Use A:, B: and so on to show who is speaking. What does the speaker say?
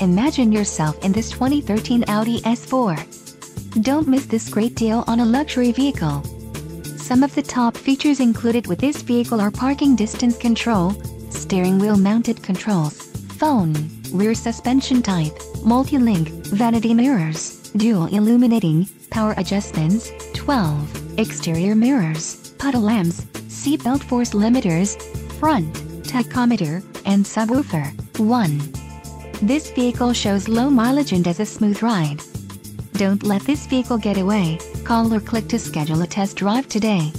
A: Imagine yourself in this 2013 Audi S4. Don't miss this great deal on a luxury vehicle. Some of the top features included with this vehicle are parking distance control, steering wheel mounted controls, phone, rear suspension type, multi-link, vanity mirrors, dual illuminating, power adjustments, 12 exterior mirrors, puddle lamps, seatbelt force limiters, front tachometer, and subwoofer. 1. This vehicle shows low mileage and has a smooth ride. Don't let this vehicle get away. Call or click to schedule a test drive today.